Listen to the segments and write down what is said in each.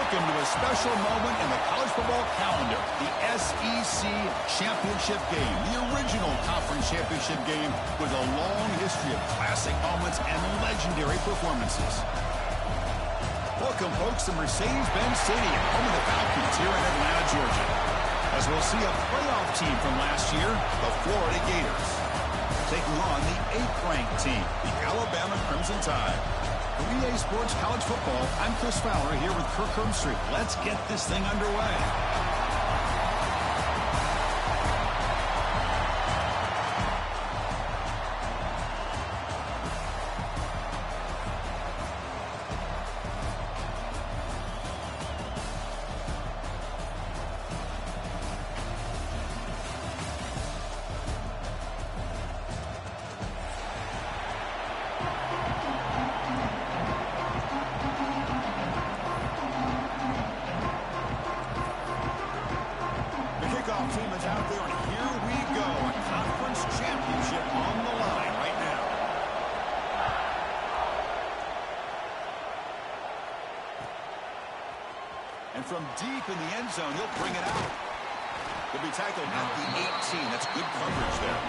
Welcome to a special moment in the college football calendar, the SEC Championship Game, the original conference championship game with a long history of classic moments and legendary performances. Welcome, folks, to Mercedes-Benz Stadium, home of the Falcons here in Atlanta, Georgia, as we'll see a playoff team from last year, the Florida Gators, taking on the 8th-ranked team, the Alabama Crimson Tide. For EA Sports College Football, I'm Chris Fowler here with Kirk Herbstreit. Let's get this thing underway. Team is out there, and here we go. A conference championship on the line right now. And from deep in the end zone, he'll bring it out. He'll be tackled at the 18. That's good coverage there.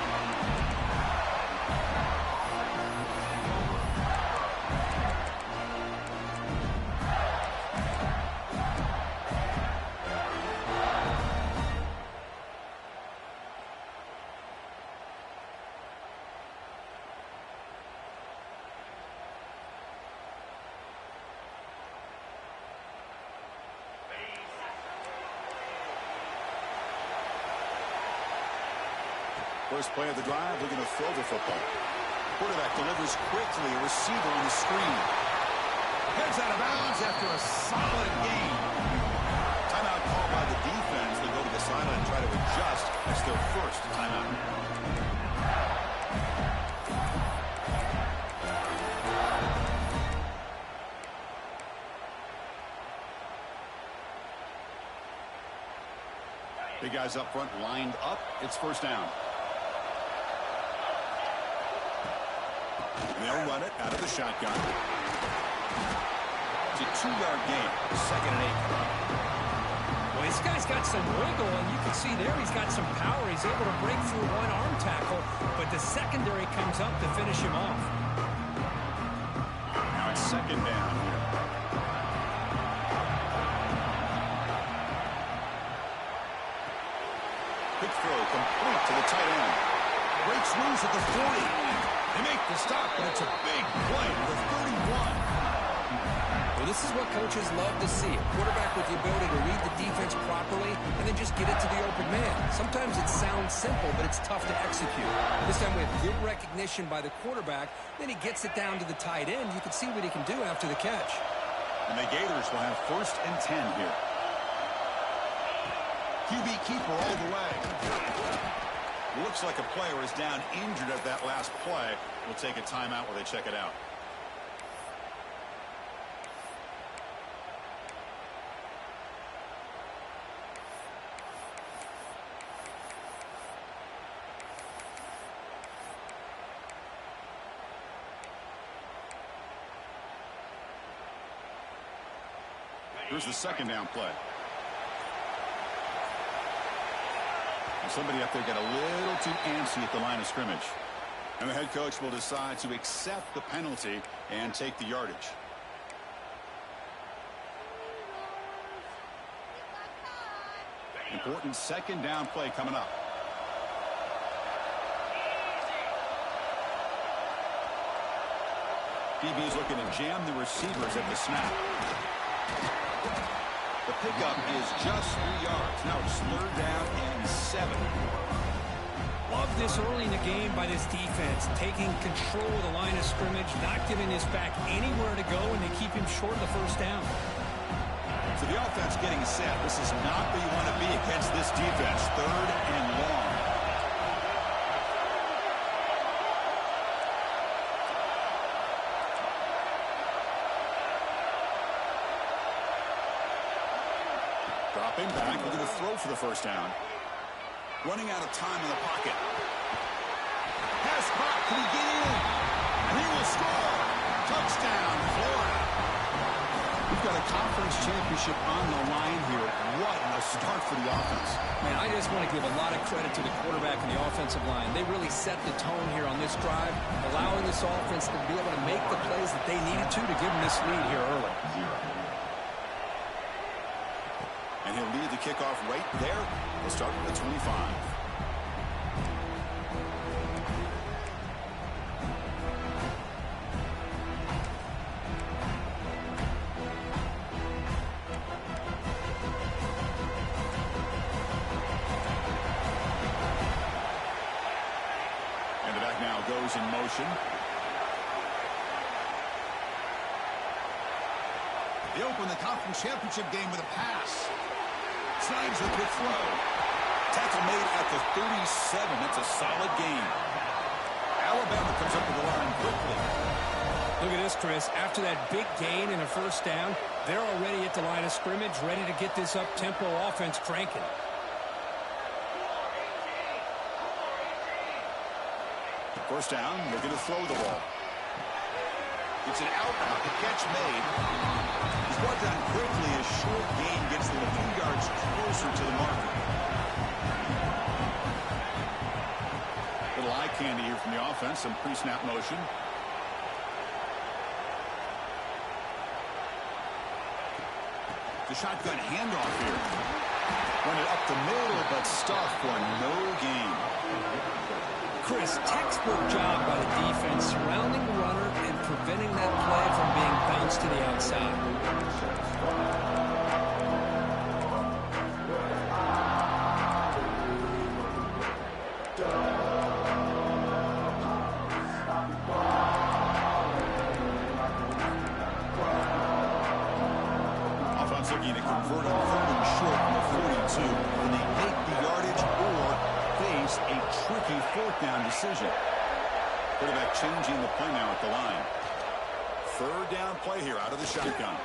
First play of the drive, looking to throw the football. Quarterback delivers quickly, a receiver on the screen. Heads out of bounds after a solid gain. Timeout called by the defense. They go to the sideline and try to adjust. That's their first timeout. Big guys up front lined up. It's first down. They'll run it out of the shotgun. It's a 2-yard gain. 2nd and 8. Well, this guy's got some wiggle, and you can see there he's got some power. He's able to break through one arm tackle, but the secondary comes up to finish him off. Now it's 2nd down here. Quick throw complete to the tight end. Breaks loose at the 40. They make the stop, but it's a big play to the 31. Well, this is what coaches love to see. A quarterback with the ability to read the defense properly and then just get it to the open man. Sometimes it sounds simple, but it's tough to execute. This time we have good recognition by the quarterback. Then he gets it down to the tight end. You can see what he can do after the catch. And the Gators will have 1st and 10 here. QB keeper all the way. Looks like a player is down injured at that last play. We'll take a timeout while they check it out. Here's the 2nd down play. Somebody up there got a little too antsy at the line of scrimmage. And the head coach will decide to accept the penalty and take the yardage. Important 2nd down play coming up. DB's looking to jam the receivers at the snap. The pickup is just 3 yards. Now it's 3rd down and 7. Love this early in the game by this defense, taking control of the line of scrimmage, not giving this back anywhere to go, and they keep him short of the 1st down. So the offense getting set. This is not where you want to be against this defense. 3rd and long. Dropping back, we're going to throw for the 1st down. Running out of time in the pocket. Pass caught, can he get in? And he will score. Touchdown, Florida. We've got a conference championship on the line here. What a start for the offense. Man, I just want to give a lot of credit to the quarterback and the offensive line. They really set the tone here on this drive, allowing this offense to be able to make the plays that they needed to give them this lead here early. And he'll lead the kickoff right there. We'll start with the 25. Goes in motion. They open the conference championship game with a pass. Slides the quick throw. Tackle made at the 37. That's a solid game. Alabama comes up with the line quickly. Look at this, Chris. After that big gain and a first down, they're already at the line of scrimmage, ready to get this up-tempo offense cranking. First down, they're going to throw the ball. It's an out route. The catch made. He's brought down quickly. A short gain gets them a few yards closer to the marker. Little eye candy here from the offense. Some pre-snap motion. The shotgun handoff here. Run it up the middle, but stuffed for no gain. Chris, textbook job by the defense surrounding the runner and preventing that play from being bounced to the outside. Offense looking to convert on 3rd and short from the 42, and they make the yardage or face a tricky 4th down decision. Quarterback changing the play now at the line. 3rd down play here out of the shotgun.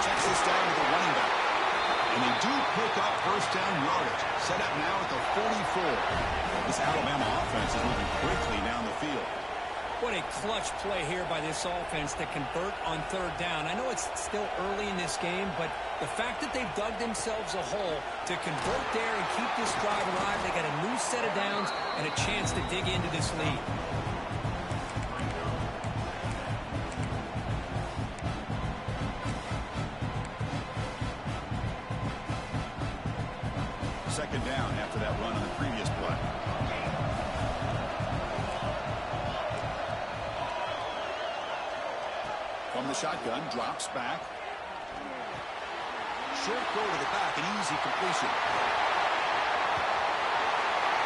Checks this down with the running back. And they do pick up first down yardage. Set up now at the 44. This Alabama offense is moving quickly down the field. What a clutch play here by this offense to convert on 3rd down. I know it's still early in this game, but the fact that they've dug themselves a hole to convert there and keep this drive alive, they got a new set of downs and a chance to dig into this lead. Second down after that run on the previous play. From the shotgun, drops back. Short throw to the back, an easy completion.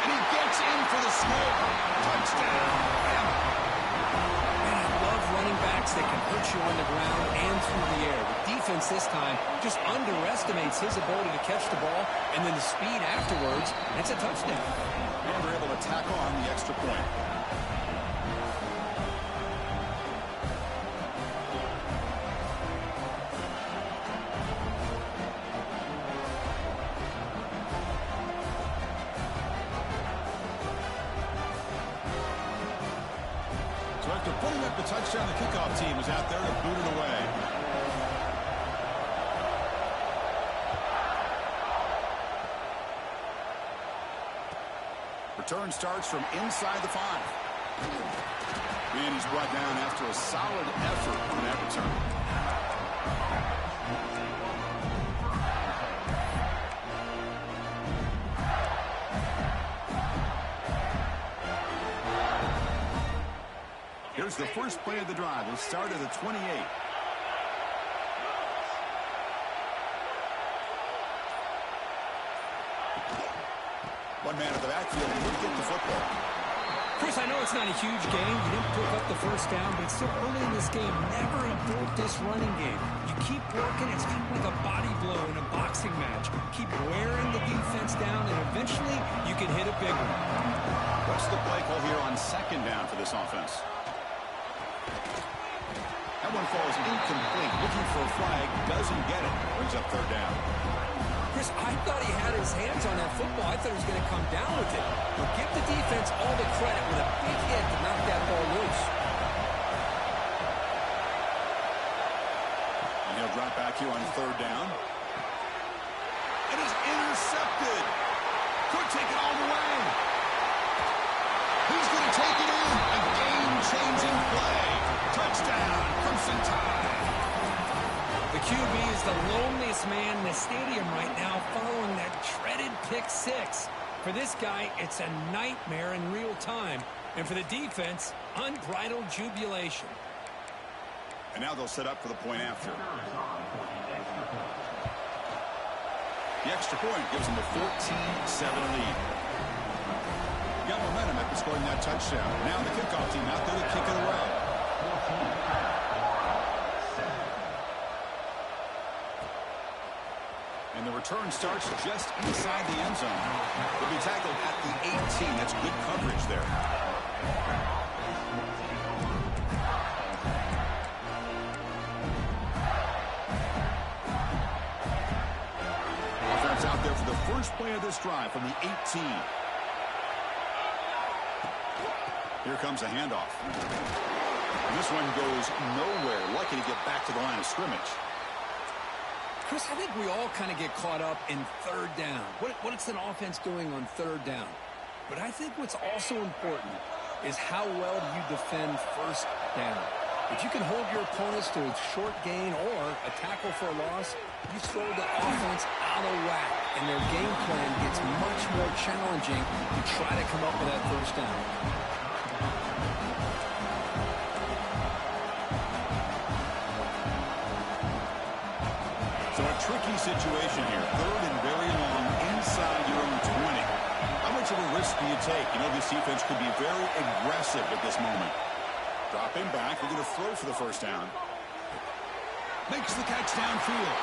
And he gets in for the score. Touchdown, Bama. Man, I love running backs that can hurt you on the ground and through the air. The defense this time just underestimates his ability to catch the ball, and then the speed afterwards, and it's a touchdown. And they're able to tackle on the extra point. After putting up the touchdown, the kickoff team was out there to boot it away. Return starts from inside the 5. And he's brought down after a solid effort on that return. Here's the first play of the drive. We'll start at the 28. One man at the backfield, and he'll get the football. Chris, I know it's not a huge game. You didn't pick up the first down, but it's still early in this game. Never abort this running game. You keep working. It's kind of like a body blow in a boxing match. Keep wearing the defense down, and eventually you can hit a big one. What's the play call here on second down for this offense? That one falls incomplete. Looking for a flag. Doesn't get it. Brings up third down. Chris, I thought he had his hands on that football. I thought he was going to come down with it. But give the defense all the credit with a big hit to knock that ball loose. to drop back here on third down. It is intercepted. Could take it all the way. He's going to take it in. A game-changing play. Touchdown, Crimson Tide. The QB is the loneliest man in the stadium right now following that dreaded pick six. For this guy, it's a nightmare in real time. And for the defense, unbridled jubilation. And now they'll set up for the point after. The extra point gives them a 14-7 lead. Got momentum after scoring that touchdown. Now the kickoff team out there to kick it away. And the return starts just inside the end zone. They'll be tackled at the 18. That's good coverage there. Offense out there for the first play of this drive from the 18. Here comes a handoff. And this one goes nowhere. Lucky to get back to the line of scrimmage. Chris, I think we all kind of get caught up in third down. What's an offense doing on third down? But I think what's also important is how well do you defend first down. If you can hold your opponents to a short gain or a tackle for a loss, you throw the offense out of whack, and their game plan gets much more challenging to try to come up with that first down. So a tricky situation here. Third and very long inside your own 20. How much of a risk do you take? You know, this defense could be very aggressive at this moment. Dropping back. We're going to throw for the first down. Makes the catch downfield.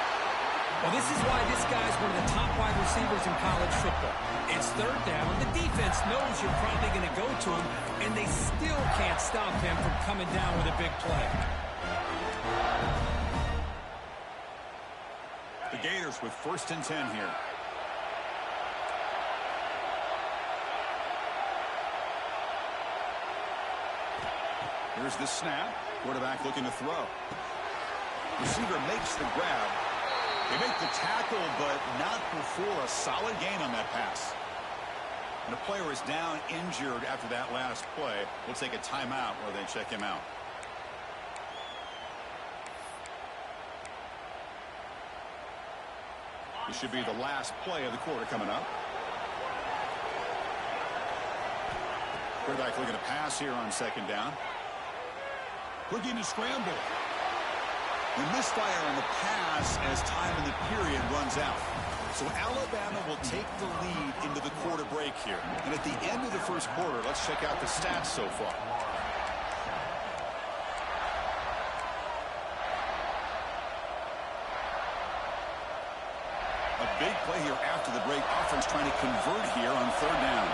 Well, this is why this guy's one of the top wide receivers in college football. It's third down. The defense knows you're probably going to go to him, and they still can't stop him from coming down with a big play. The Gators with 1st and 10 here. Here's the snap. Quarterback looking to throw. Receiver makes the grab. They make the tackle, but not before a solid gain on that pass. And a player is down injured after that last play. We'll take a timeout while they check him out. This should be the last play of the quarter coming up. Quarterback looking to pass here on 2nd down. Looking to scramble. And misfire on the pass as time in the period runs out. So Alabama will take the lead into the quarter break here. And at the end of the first quarter, let's check out the stats so far. A big play here after the break. Offense trying to convert here on 3rd down.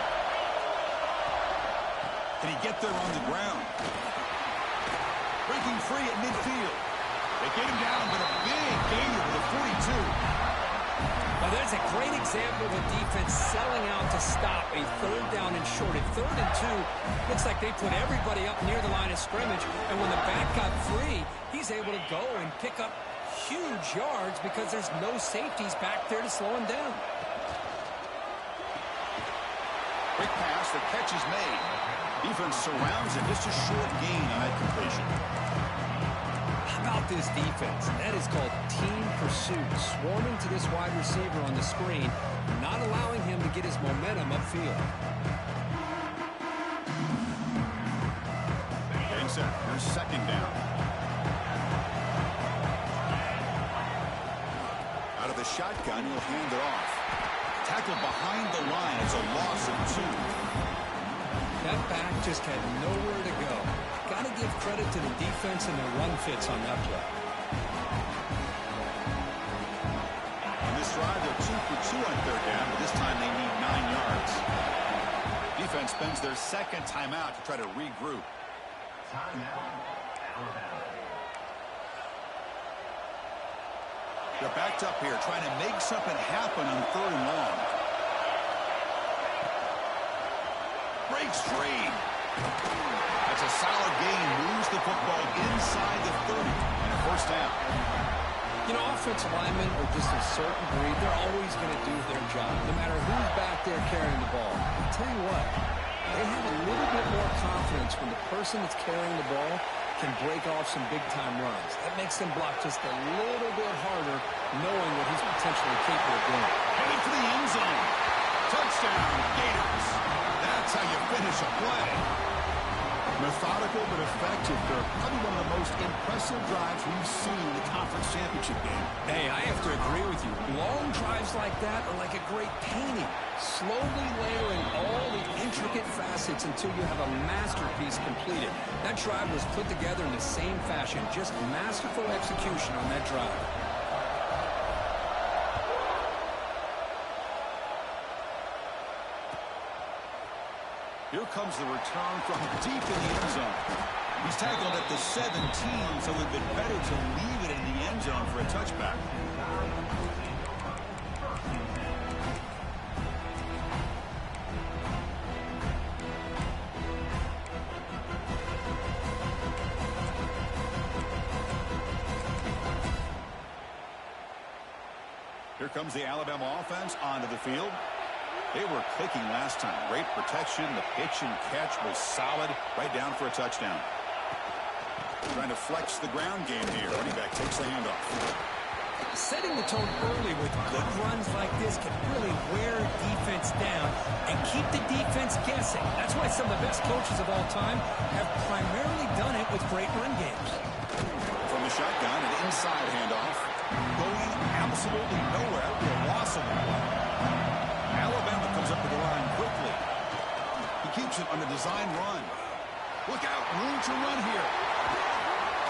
Can he get there on the ground? Breaking free at midfield. They get him down, but a big gainer to the 42. Well, there's a great example of a defense selling out to stop a 3rd down and short. At 3rd and 2, looks like they put everybody up near the line of scrimmage, and when the back got free, he's able to go and pick up huge yards because there's no safeties back there to slow him down. Quick pass, the catch is made. Defense surrounds him. Just a short gain on that completion. How about this defense? That is called team pursuit. Swarming to this wide receiver on the screen, not allowing him to get his momentum upfield. Getting set. Here's 2nd down. Out of the shotgun, he'll hand it off. Tackled behind the line. It's a loss of 2. That back just had nowhere to go. Got to give credit to the defense and their run fits on that play. On this drive, they're 2 for 2 on 3rd down, but this time they need 9 yards. Defense spends their 2nd timeout to try to regroup. They're backed up here, trying to make something happen on 3rd and long. Breaks free. That's a solid gain. Moves the football inside the 30 and a 1st down. You know, offensive linemen are just a certain breed. They're always going to do their job, no matter who's back there carrying the ball. I'll tell you what, they have a little bit more confidence when the person that's carrying the ball can break off some big-time runs. That makes them block just a little bit harder, knowing what he's potentially capable of doing. Headed for the end zone. Touchdown, Gators. That's how you finish a play. Methodical but effective. They're probably one of the most impressive drives we've seen in the conference championship game. Hey, I have to agree with you. Long drives like that are like a great painting. Slowly layering all the intricate facets until you have a masterpiece completed. That drive was put together in the same fashion. Just masterful execution on that drive. Here comes the return from deep in the end zone. He's tackled at the 17, so it would have been better to leave it in the end zone for a touchback. Here comes the Alabama offense onto the field. They were clicking last time. Great protection. The pitch and catch was solid. Right down for a touchdown. Trying to flex the ground game here. Running back takes the handoff. Setting the tone early with good runs like this can really wear defense down and keep the defense guessing. That's why some of the best coaches of all time have primarily done it with great run games. From the shotgun, an inside handoff. Going absolutely nowhere. That would be a loss of that one. Alabama comes up to the line quickly. He keeps it on a design run. Look out, room to run here.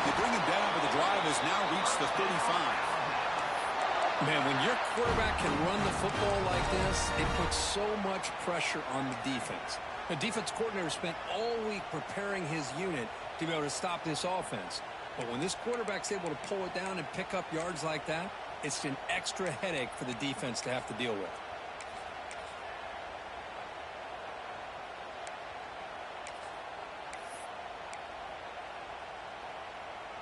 They bring him down, but the drive has now reached the 35. Man, when your quarterback can run the football like this, it puts so much pressure on the defense. The defense coordinator spent all week preparing his unit to be able to stop this offense. But when this quarterback's able to pull it down and pick up yards like that, it's an extra headache for the defense to have to deal with.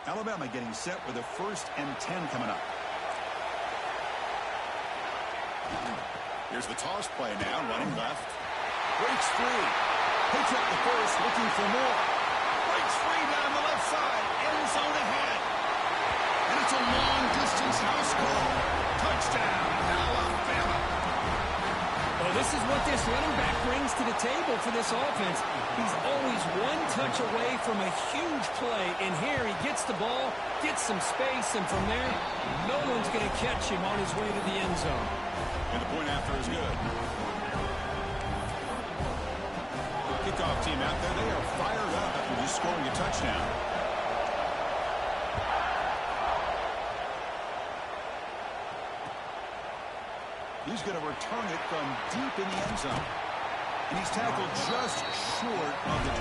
Alabama getting set with a 1st and 10 coming up. Here's the toss play now, running left. Breaks free. Picks up the first, looking for more. Breaks free down the left side. End zone ahead. And it's a long-distance house call. Touchdown, Alabama. Well, this is what this running back brings to the table for this offense. He's always one touch away from a huge play. And here he gets the ball, gets some space, and from there, no one's going to catch him on his way to the end zone. And the point after is good. Kickoff team out there, they are fired up after just scoring a touchdown. He's going to return it from deep in the end zone. And he's tackled just short of the 25.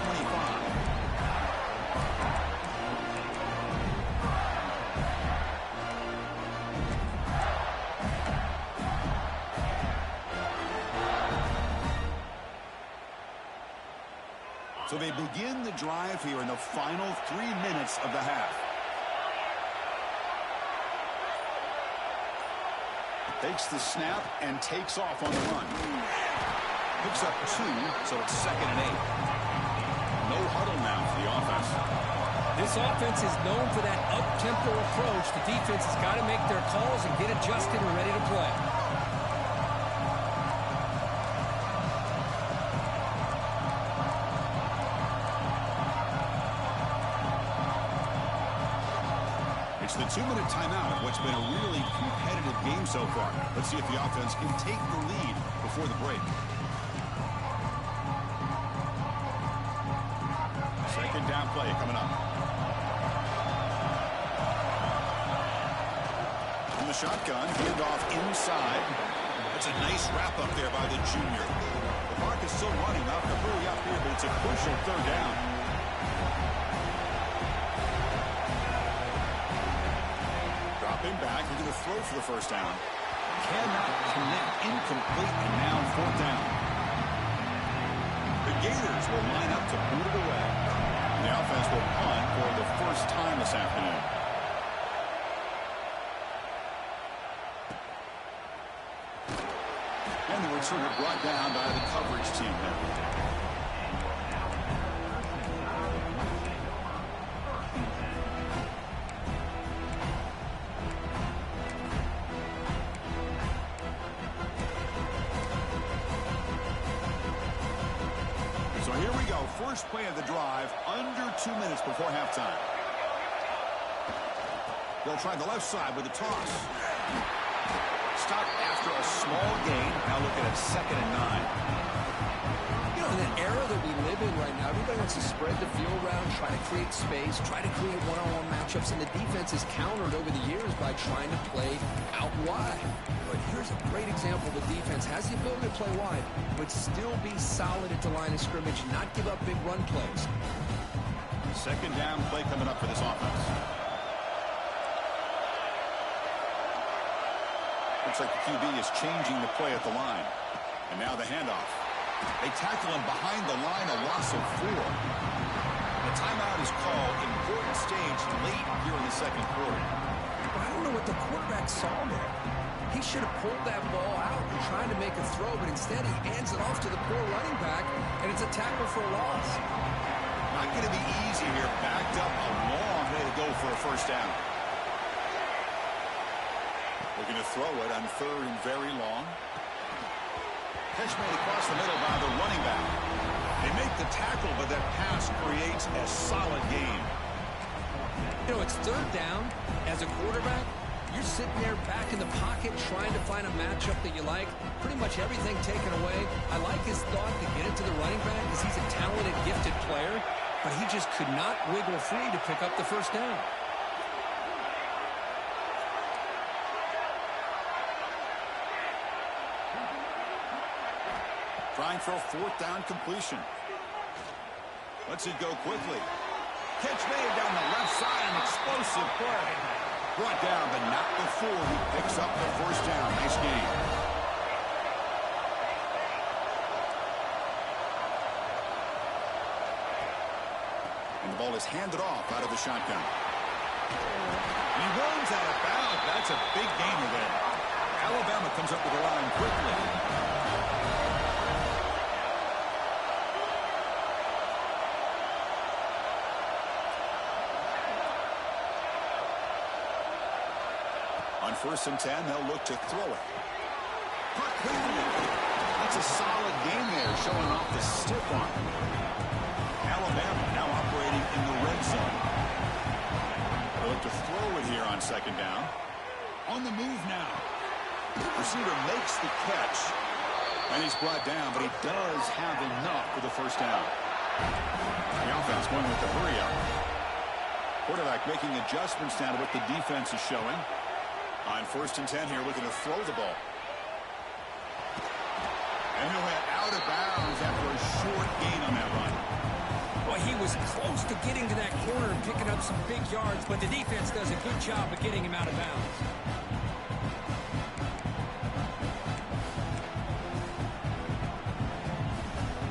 So they begin the drive here in the final 3 minutes of the half. Takes the snap and takes off on the run. Picks up 2, so it's 2nd and 8. No huddle now for the offense. This offense is known for that up-tempo approach. The defense has got to make their calls and get adjusted and ready to play. It's the 2-minute timeout of what's been a really competitive game so far. Let's see if the offense can take the lead before the break. Second down play coming up. From the shotgun, handoff inside. That's a nice wrap up there by the junior. The clock is still running. Not to hurry up here, but it's a crucial 3rd down. Dropping back, looking to throw for the 1st down. Cannot connect, incomplete, and now 4th down. The Gators will line up to boot it away. And the offense will punt for the first time this afternoon. Looks like we're brought down by the coverage team there. So here we go. First play of the drive, under 2 minutes before halftime. They'll try the left side with a toss. Stop after a small gain. Now looking at 2nd and 9. You know, in the era that we live in right now, everybody wants to spread the field around, try to create space, try to create one-on-one matchups, and the defense is countered over the years by trying to play out wide. But here's a great example. The defense has the ability to play wide, but still be solid at the line of scrimmage, not give up big run plays. 2nd down play coming up for this offense. Looks like the QB is changing the play at the line. And now the handoff. They tackle him behind the line, a loss of 4. The timeout is called. Important stage late here in the 2nd quarter. I don't know what the quarterback saw there. He should have pulled that ball out and tried to make a throw, but instead he hands it off to the poor running back, and it's a tackle for a loss. Not going to be easy here. Backed up a long way to go for a first down. Looking to throw it on 3rd and very long. Catch made across the middle by the running back. They make the tackle, but that pass creates a solid gain. You know, it's 3rd down. As a quarterback, you're sitting there back in the pocket trying to find a matchup that you like. Pretty much everything taken away. I like his thought to get it to the running back because he's a talented, gifted player, but he just could not wiggle free to pick up the first down. Trying for a 4th down completion. Lets it go quickly. Catch made down the left side, an explosive play. Brought down, but not before he picks up the first down. Nice game. And the ball is handed off out of the shotgun. He runs out of bounds. That's a big gainer there. Alabama comes up with the line quickly. On 1st and 10, they'll look to throw it. That's a solid game there, showing off the stiff arm. Alabama now operating in the red zone. They'll look to throw it here on 2nd down. On the move now. The receiver makes the catch, and he's brought down, but he does have enough for the first down. The offense going with the hurry up. Quarterback making adjustments now to what the defense is showing. On 1st and 10 here, looking to throw the ball. And he'll head out of bounds after a short gain on that run. Well, he was close to getting to that corner and picking up some big yards, but the defense does a good job of getting him out of bounds.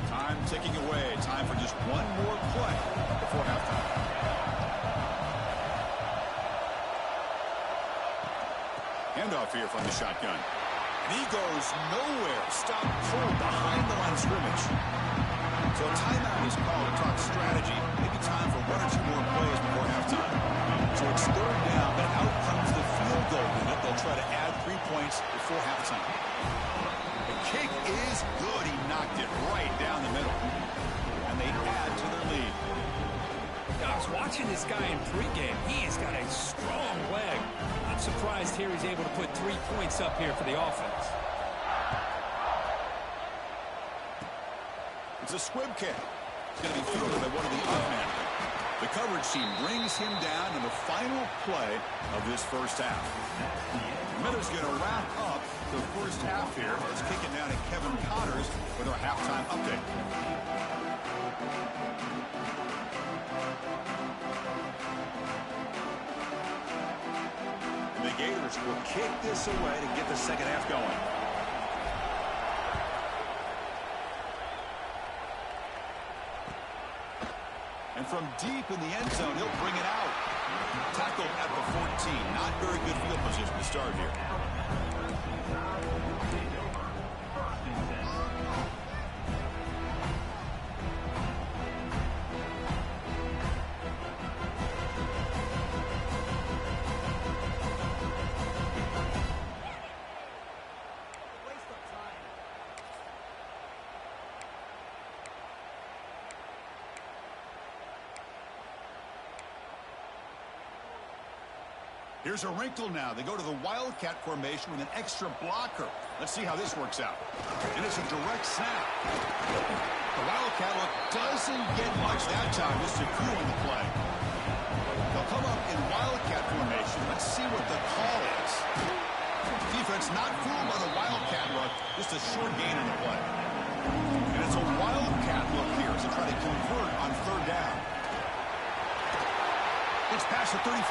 Time ticking away. Time for just one more play before halftime. Handoff here from the shotgun. And he goes nowhere. Stop pulled behind the line of scrimmage. So a timeout is called to talk strategy. Maybe time for 1 or 2 more plays before halftime. So it's 3rd down, but out comes the field goal unit. They'll try to add 3 points before halftime. The kick is good. He knocked it right down the middle. And they add to their lead. I was watching this guy in pregame. He has got a strong leg. I'm surprised here he's able to put 3 points up here for the offense. It's a squib kick. It's going to be fielded by one of the off men. The coverage team brings him down in the final play of this first half. Miller's going to wrap up the first half here. Let's kick it down to Kevin Connors with our halftime update. And the Gators will kick this away to get the second half going. And from deep in the end zone, he'll bring it out. Tackled at the 14. Not very good field position to start here. Here's a wrinkle now. They go to the Wildcat formation with an extra blocker. Let's see how this works out. And it's a direct snap. The Wildcat look doesn't get much that time, just securing the play. They'll come up in Wildcat formation. Let's see what the call is. Defense not fooled by the Wildcat look, just a short gain in the play. And it's a Wildcat look here as they try to convert on third down. It's past the 35.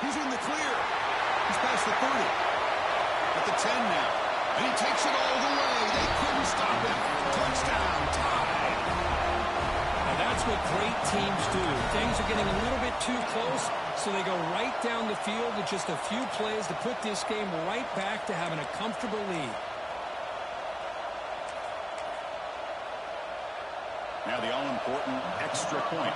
He's in the clear. He's past the 30. At the 10 now. And he takes it all the way. They couldn't stop him. Touchdown, tie. Now that's what great teams do. Things are getting a little bit too close, so they go right down the field with just a few plays to put this game right back to having a comfortable lead. Now the all-important extra point.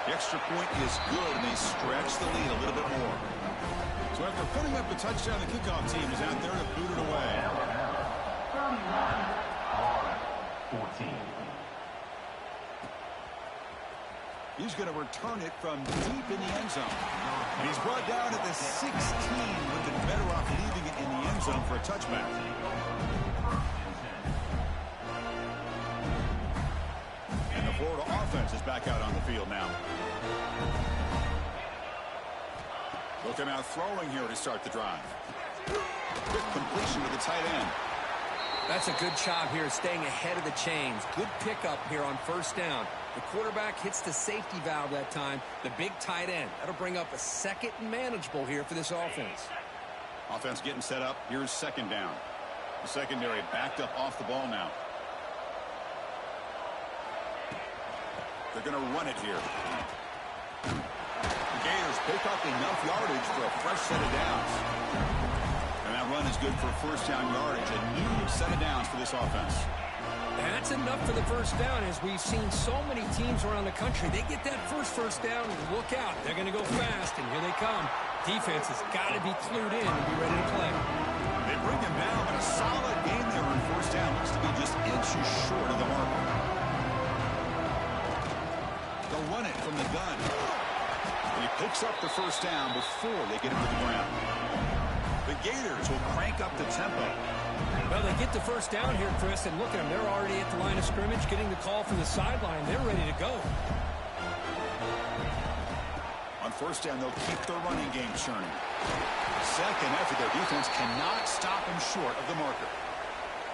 The extra point is good, and they stretch the lead a little bit more. So after putting up the touchdown, the kickoff team is out there to boot it away. 14. He's going to return it from deep in the end zone. And he's brought down at the 16, looking better off leaving it in the end zone for a touchback. And the Florida offense is back out on the field now. Looking out throwing here to start the drive. Quick completion to the tight end. That's a good job here staying ahead of the chains. Good pickup here on first down. The quarterback hits the safety valve that time. The big tight end. That'll bring up a second and manageable here for this offense. Offense getting set up. Here's second down. The secondary backed up off the ball now. They're going to run it here. The Gators pick up enough yardage for a fresh set of downs. And that run is good for first down yardage. A new set of downs for this offense. That's enough for the first down, as we've seen so many teams around the country. They get that first down, and look out. They're going to go fast, and here they come. Defense has got to be clued in and be ready to play. They bring him down, but a solid game there on first down. Looks to be just inches short of the marker. They'll run it from the gun. And he picks up the first down before they get him to the ground. The Gators will crank up the tempo. Well, they get the first down here, Chris, and look at them. They're already at the line of scrimmage, getting the call from the sideline. They're ready to go. On first down, they'll keep their running game churning. Second effort, their defense cannot stop him short of the marker.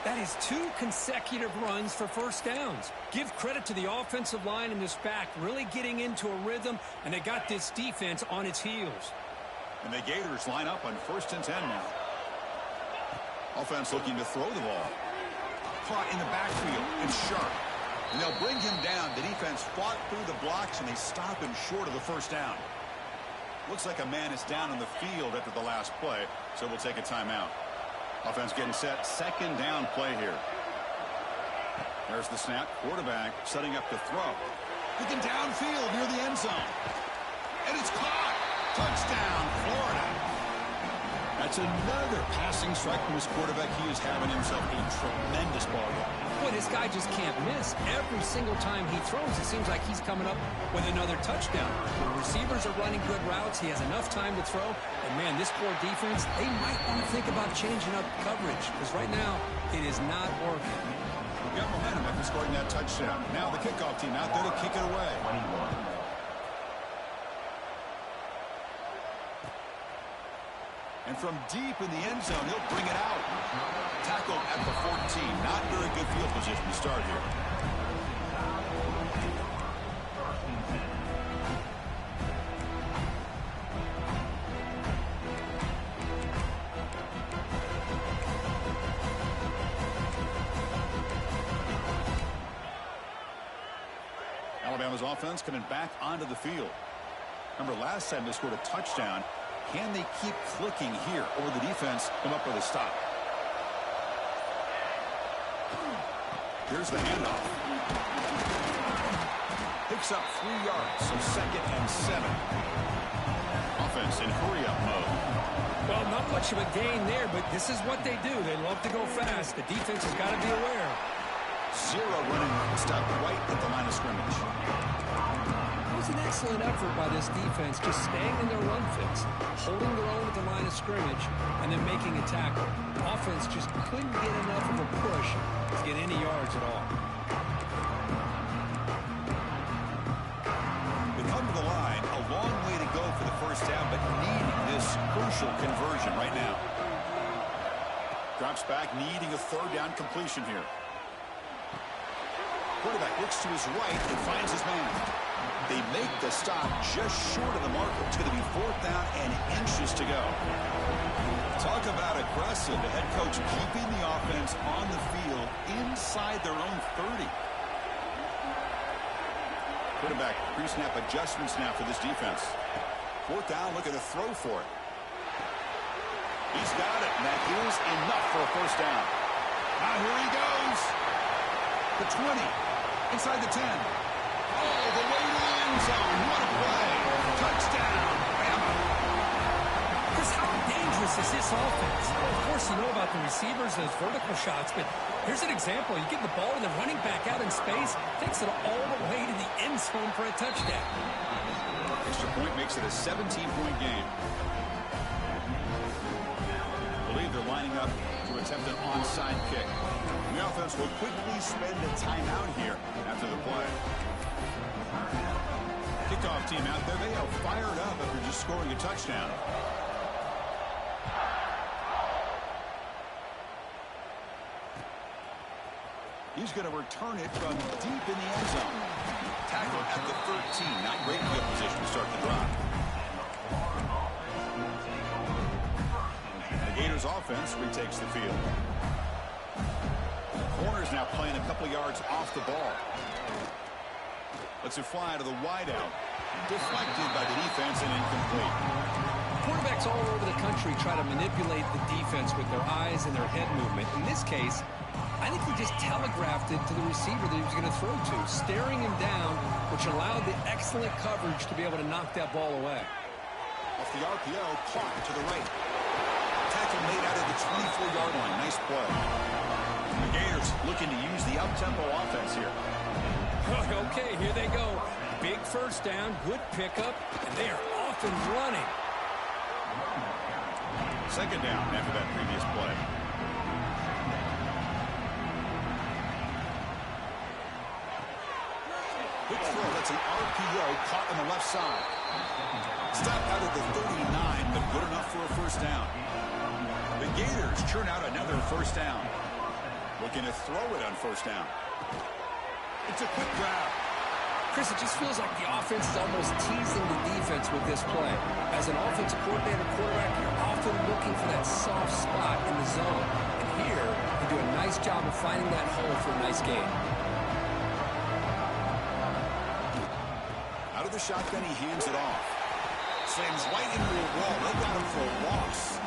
That is 2 consecutive runs for first downs. Give credit to the offensive line in this back, really getting into a rhythm, and they got this defense on its heels. And the Gators line up on 1st and 10 now. Offense looking to throw the ball. Caught in the backfield. It's sharp. And they'll bring him down. The defense fought through the blocks, and they stop him short of the first down. Looks like a man is down on the field after the last play, so we'll take a timeout. Offense getting set. Second down play here. There's the snap. Quarterback setting up to throw. Looking downfield near the end zone. And it's caught. Touchdown, Florida. That's another passing strike from his quarterback. He is having himself a tremendous ball game. Boy, this guy just can't miss. Every single time he throws, it seems like he's coming up with another touchdown. The receivers are running good routes. He has enough time to throw. And, man, this poor defense, they might want to think about changing up coverage, because right now it is not working. We got momentum after scoring that touchdown. Now the kickoff team out there to kick it away. 21. And from deep in the end zone, he'll bring it out. Tackled at the 14. Not very good field position to start here. Alabama's offense coming back onto the field. Remember, last time they scored a touchdown. Can they keep clicking here, or the defense come up with a stop? Here's the handoff. Picks up 3 yards, so 2nd and 7. Offense in hurry-up mode. Well, not much of a gain there, but this is what they do. They love to go fast. The defense has got to be aware. 0 running stop right at the line of scrimmage. that was an excellent effort by this defense, just staying in their run fix, holding their own at the line of scrimmage, and then making a tackle. Offense just couldn't get enough of a push to get any yards at all. They come to the line, a long way to go for the first down, but needing this crucial conversion right now. Drops back, needing a third down completion here. Quarterback looks to his right and finds his man. They make the stop just short of the marker. It's going to be fourth down and inches to go. Talk about aggressive. The head coach keeping the offense on the field inside their own 30. Quarterback pre-snap adjustments now for this defense. Fourth down, looking to throw for it. He's got it, and that is enough for a first down. Now here he goes. The 20, inside the 10. Oh, the way to the end zone. What a play. Touchdown, Bama. Chris, how dangerous is this offense? Well, of course, you know about the receivers, those vertical shots, but here's an example. You get the ball and the running back out in space, takes it all the way to the end zone for a touchdown. Extra point makes it a 17-point game. They're lining up to attempt an onside kick. The offense will quickly spend a timeout here after the play. Kickoff team out there, they are fired up after just scoring a touchdown. He's going to return it from deep in the end zone. Tackle at the 13. Not great field position to start the drive. Gators offense retakes the field. Corner's now playing a couple yards off the ball. Lets it fly to the wideout. Deflected by the defense and incomplete. Quarterbacks all over the country try to manipulate the defense with their eyes and their head movement. In this case, I think he just telegraphed it to the receiver that he was going to throw to, staring him down, which allowed the excellent coverage to be able to knock that ball away. Off the RPO, caught to the right. Tackle made out of the 24-yard line. Nice play. The Gators looking to use the up-tempo offense here. Okay, here they go. Big first down, good pickup, and they are off and running. Second down after that previous play. Quick throw. That's an RPO caught on the left side. Stop out of the 39, but good enough for a first down. The Gators churn out another first down. Looking to throw it on first down. It's a quick grab. Chris, it just feels like the offense is almost teasing the defense with this play. As an offensive coordinator quarterback, you're often looking for that soft spot in the zone. And here, they do a nice job of finding that hole for a nice gain. Out of the shotgun, he hands it off. Slams right into a wall. They got him for a loss.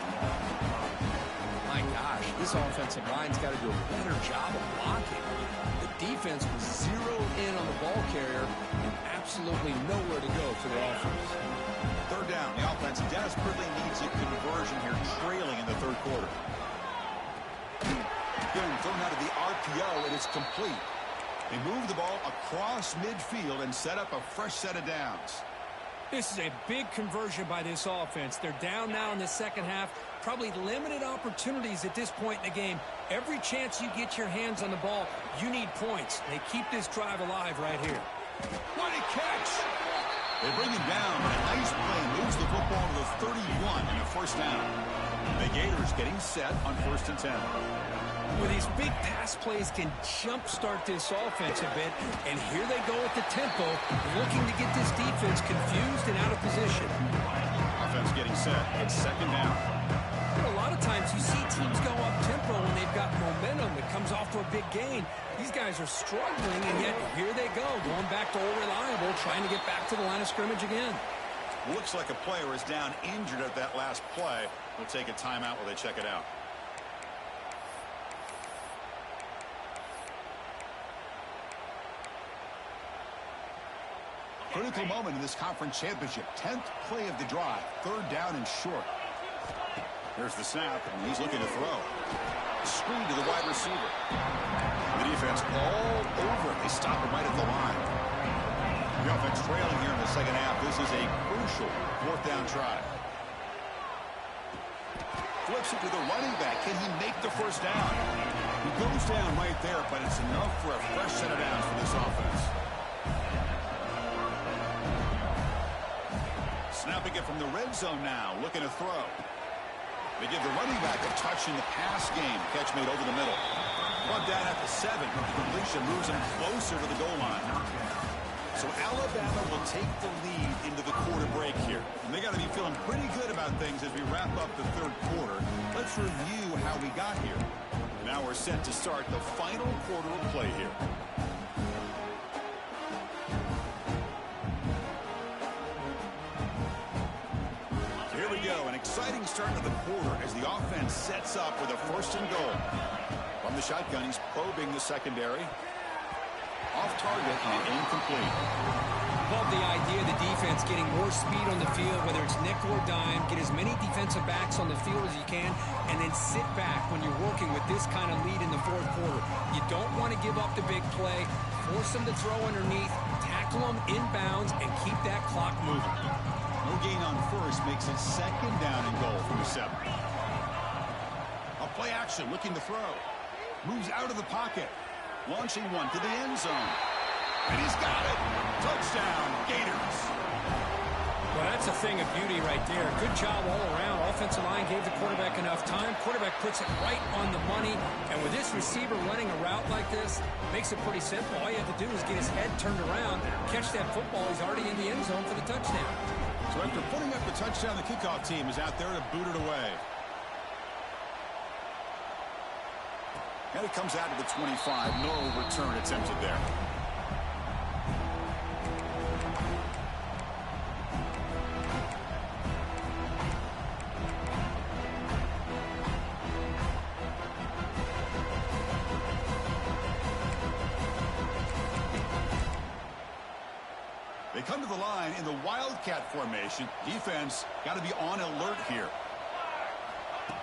My gosh, this offensive line's got to do a better job of blocking. The defense was zeroed in on the ball carrier and absolutely nowhere to go for the offense. Third down. The offense desperately needs a conversion here, trailing in the third quarter. Again, thrown out of the RPO, it is complete. They move the ball across midfield and set up a fresh set of downs. This is a big conversion by this offense. They're down now in the second half. Probably limited opportunities at this point in the game. Every chance you get your hands on the ball, you need points. They keep this drive alive right here. What a catch! They bring him down, but a nice play moves the football to the 31 and a first down. The Gators getting set on 1st and 10. Well, these big pass plays can jumpstart this offense a bit, and here they go at the tempo, looking to get this defense confused and out of position. Offense getting set. It's second down. You know, a lot of times you see teams go up-tempo when they've got momentum that comes off for a big gain. These guys are struggling, and yet here they go, going back to old reliable, trying to get back to the line of scrimmage again. Looks like a player is down injured at that last play. We'll take a timeout while they check it out. Critical moment in this conference championship. 10th play of the drive. Third down and short. There's the snap, and he's looking to throw. Screen to the wide receiver. The defense all over it. They stop him right at the line. The offense trailing here in the second half. This is a crucial fourth down try. Flips it to the running back. Can he make the first down? He goes down right there, but it's enough for a fresh set of downs for this offense. Snapping it from the red zone now, looking to throw. They give the running back a touch in the pass game. Catch made over the middle. Brought down at the 7. The completion moves him closer to the goal line. So Alabama will take the lead into the quarter break here. And they got to be feeling pretty good about things as we wrap up the third quarter. Let's review how we got here. Now we're set to start the final quarter of play here. Here we go, an exciting start to the quarter as the offense sets up with a first and goal. From the shotgun, he's probing the secondary. Off target and incomplete. Love the idea of the defense getting more speed on the field, whether it's nickel or dime. Get as many defensive backs on the field as you can, and then sit back when you're working with this kind of lead in the fourth quarter. You don't want to give up the big play. Force them to throw underneath, tackle them inbounds, and keep that clock moving. No gain on first makes it second down and goal from the 7. A play action, looking to throw. Moves out of the pocket. Launching one to the end zone. And he's got it. Touchdown, Gators. Well, that's a thing of beauty right there. Good job all around. Offensive line gave the quarterback enough time. Quarterback puts it right on the money. And with this receiver running a route like this, makes it pretty simple. All you have to do is get his head turned around, catch that football. He's already in the end zone for the touchdown. So after putting up the touchdown, the kickoff team is out there to boot it away. And it comes out to the 25. No return attempted there. They come to the line in the Wildcat formation. Defense got to be on alert here.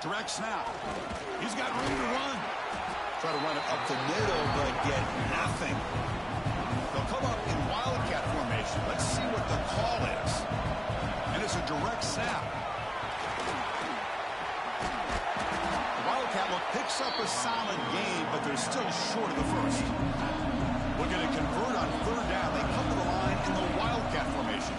Direct snap. He's got room to run. Try to run it up the middle, but get nothing. They'll come up in Wildcat formation. Let's see what the call is. And it's a direct snap. The Wildcat look picks up a solid game, but they're still short of the first. We're going to convert on third down. They come to the line in the Wildcat formation.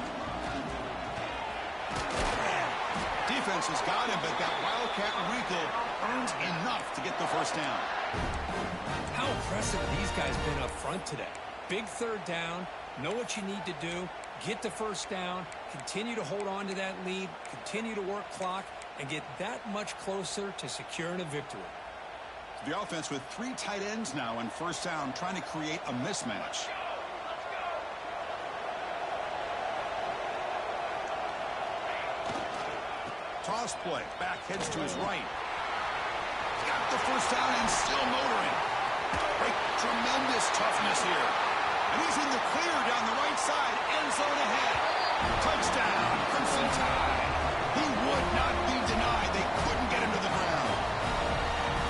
Defense has got him, but that Wildcat wrinkle earns enough to get the first down. How impressive have these guys been up front today? Big third down, know what you need to do, get the first down, continue to hold on to that lead, continue to work clock, and get that much closer to securing a victory. The offense with 3 tight ends now on first down, trying to create a mismatch. Toss play. Back heads to his right. Got the first down and still motoring. Great, tremendous toughness here. And he's in the clear down the right side. End zone ahead. Touchdown, Crimson Tide. He would not be denied. They couldn't get him to the ground.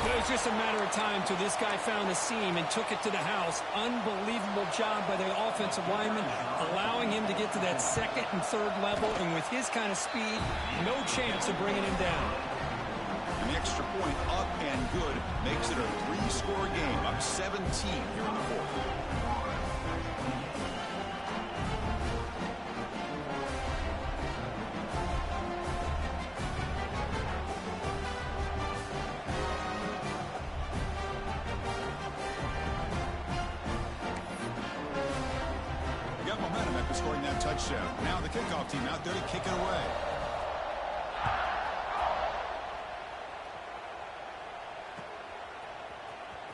It was just a matter of time till this guy found the seam and took it to the house. Unbelievable job by the offensive lineman, allowing him to get to that second and third level. And with his kind of speed, no chance of bringing him down. And the extra point up and good makes it a 3-score game, up 17 here in the fourth. We got momentum after scoring that touchdown. Now the kickoff team out there to kick it away.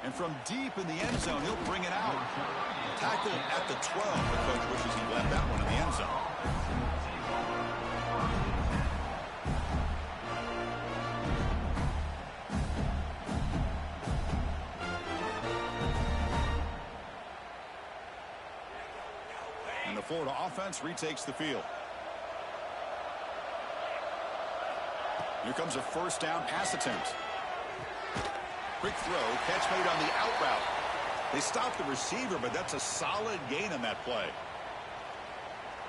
And from deep in the end zone, he'll bring it out. Tackled at the 12. The coach wishes he left that one in the end zone. And the Florida offense retakes the field. Here comes a first down pass attempt. Quick throw, catch made on the out route. They stopped the receiver, but that's a solid gain on that play.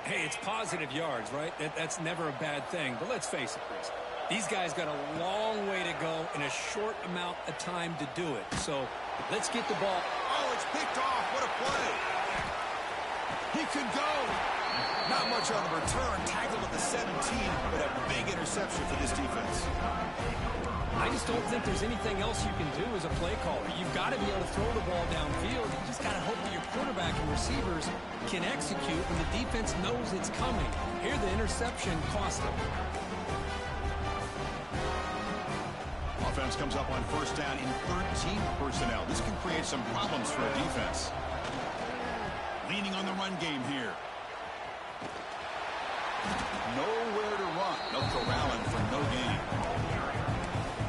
Hey, it's positive yards, right? That's never a bad thing. But let's face it, Chris. These guys got a long way to go in a short amount of time to do it. So let's get the ball. Oh, it's picked off. What a play. He could go. Not much on the return. Tackled at the 17, but a big interception for this defense. I just don't think there's anything else you can do as a play caller. You've got to be able to throw the ball downfield. You just got to hope that your quarterback and receivers can execute when the defense knows it's coming. Here, the interception cost them. Offense comes up on first down in 13 personnel. This can create some problems for a defense. Leaning on the run game here. Nowhere to run. No corralling for no gain.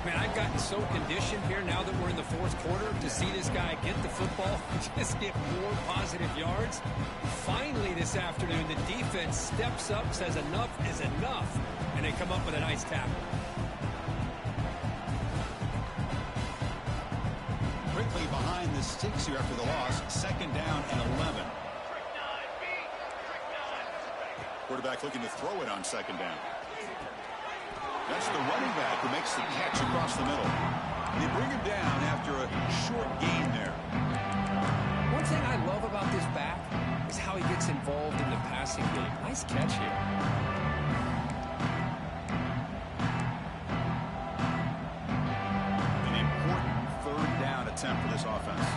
Man, I've gotten so conditioned here now that we're in the fourth quarter to see this guy get the football and just get more positive yards. Finally this afternoon, the defense steps up, says enough is enough, and they come up with a nice tackle. Quickly behind the sticks here after the loss. Second down and 11. Quarterback looking to throw it on second down. That's the running back who makes the catch across the middle. They bring him down after a short gain there. One thing I love about this back is how he gets involved in the passing game. Nice catch here. An important third down attempt for this offense.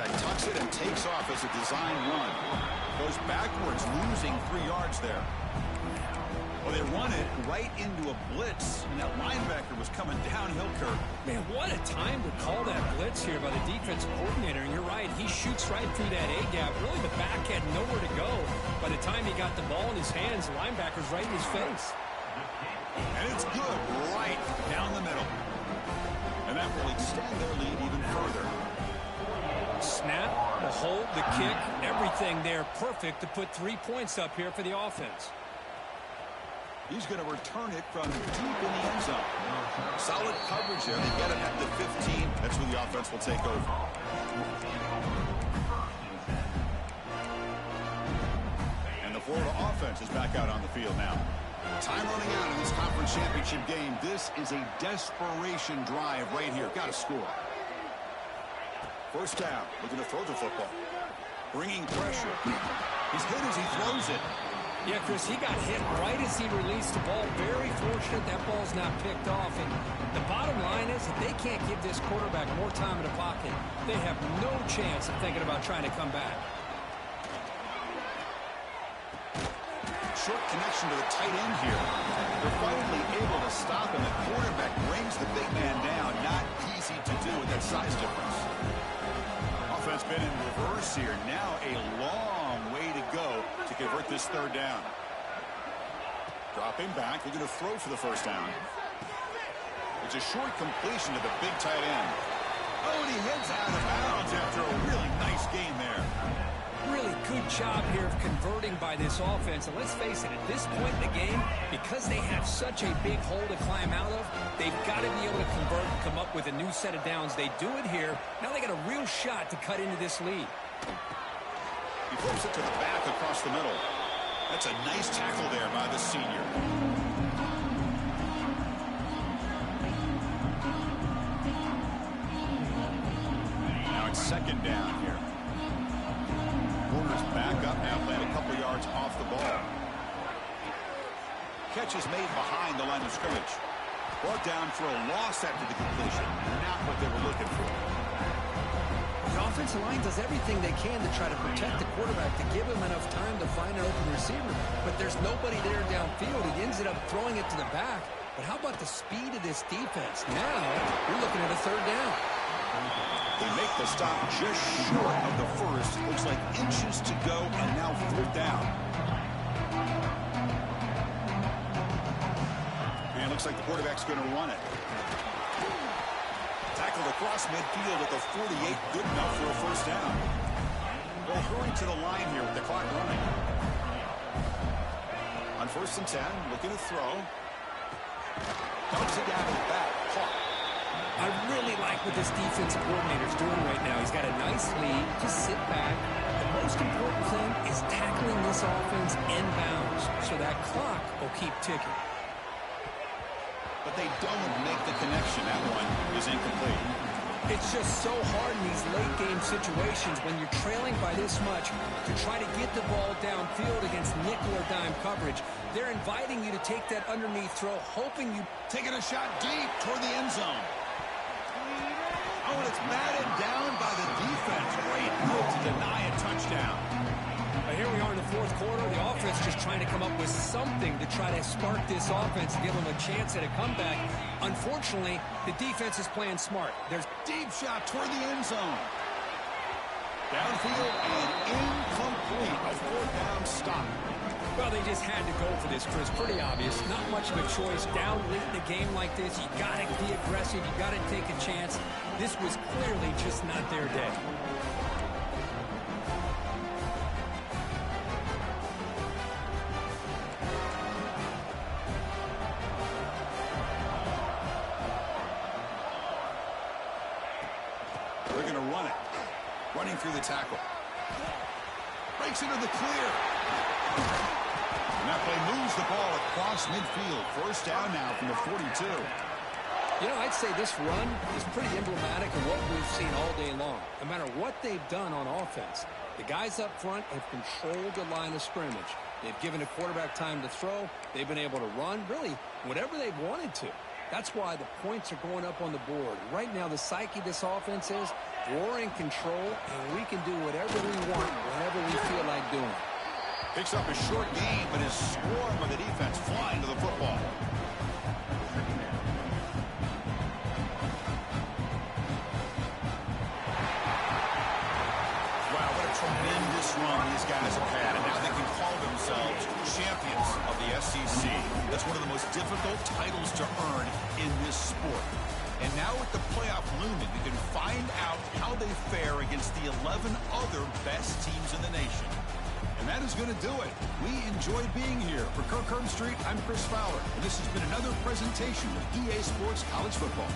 Tucks it and takes off as a design run. Goes backwards, losing 3 yards there. Well, they run it right into a blitz, and that linebacker was coming downhill, Kirk. Man, what a time to call that blitz here by the defensive coordinator. And you're right, he shoots right through that A-gap. Really, the back had nowhere to go. By the time he got the ball in his hands, the linebacker's right in his face. And it's good, right down the middle. And that will extend their lead even further. Snap, the hold, the kick, everything there perfect to put 3 points up here for the offense. He's going to return it from deep in the end zone. Solid coverage there. They get him at the 15. That's where the offense will take over. And the Florida offense is back out on the field now. Time running out in this conference championship game. This is a desperation drive right here. Got to score. First down, looking to throw the football. Bringing pressure. He's hit as he throws it. Yeah, Chris, he got hit right as he released the ball. Very fortunate that ball's not picked off. And the bottom line is that they can't give this quarterback more time in the pocket. They have no chance of thinking about trying to come back. Short connection to the tight end here. They're finally able to stop him. The quarterback brings the big man down. Not easy to do with that size difference. Offense been in reverse here. Now a long way to go to convert this third down. Dropping back. They're going to throw for the first down. It's a short completion to the big tight end. Oh, and he heads out of bounds after a really nice gain there. Really good job here of converting by this offense. And let's face it, at this point in the game, because they have such a big hole to climb out of, they've got to be able to convert and come up with a new set of downs. They do it here. Now they got a real shot to cut into this lead. He flips it to the back across the middle. That's a nice tackle there by the senior. Now it's second down here. Corner's back up now, playing a couple yards off the ball. Catch is made behind the line of scrimmage. Brought down for a loss after the completion. Not what they were looking for. The offensive line does everything they can to try to protect the quarterback, to give him enough time to find an open receiver. But there's nobody there downfield. He ends up throwing it to the back. But how about the speed of this defense? Now we're looking at a third down. They make the stop just short of the first. Looks like inches to go, and now fourth down. And looks like the quarterback's going to run it. Tackled across midfield at the 48. Good enough for a first down. They'll hurry to the line here with the clock running. On 1st and 10, looking to throw. dumps it down to the back. Caught. I really like what this defensive coordinator's doing right now. He's got a nice lead. Just sit back. The most important thing is tackling this offense inbounds so that clock will keep ticking. But they don't make the connection. That one is incomplete. It's just so hard in these late-game situations when you're trailing by this much to try to get the ball downfield against nickel or dime coverage. They're inviting you to take that underneath throw, hoping you... Taking a shot deep toward the end zone. Oh, and it's batted down by the defense. Great move to deny a touchdown. Here we are in the fourth quarter. The offense just trying to come up with something to try to spark this offense and give them a chance at a comeback. Unfortunately, the defense is playing smart. There's Deep shot toward the end zone. Downfield and incomplete. A fourth down stop. Well, they just had to go for this, Chris. Pretty obvious. Not much of a choice. Down late in a game like this, you got to be aggressive. You got to take a chance. This was clearly just not their day. They're going to run it. Running through the tackle. Breaks into the clear. And that play moves the ball across midfield. First down now from the 42. You know, I'd say this run is pretty emblematic of what we've seen all day long. No matter what they've done on offense, the guys up front have controlled the line of scrimmage. They've given a quarterback time to throw. They've been able to run, really, whatever they've wanted to. That's why the points are going up on the board. Right now, the psyche of this offense is we're in control, and we can do whatever we want whenever we feel like doing it. Picks up a short gain, but is swarmed by the defense flying to the football. Wow, what a tremendous run these guys have had, and now they can call themselves champions of the SEC. That's one of the most difficult titles to earn in this sport. And now with the playoff looming, you can find out how they fare against the 11 other best teams in the nation. And that is going to do it. We enjoyed being here. For Kirk Street, I'm Chris Fowler, and this has been another presentation of EA Sports College Football.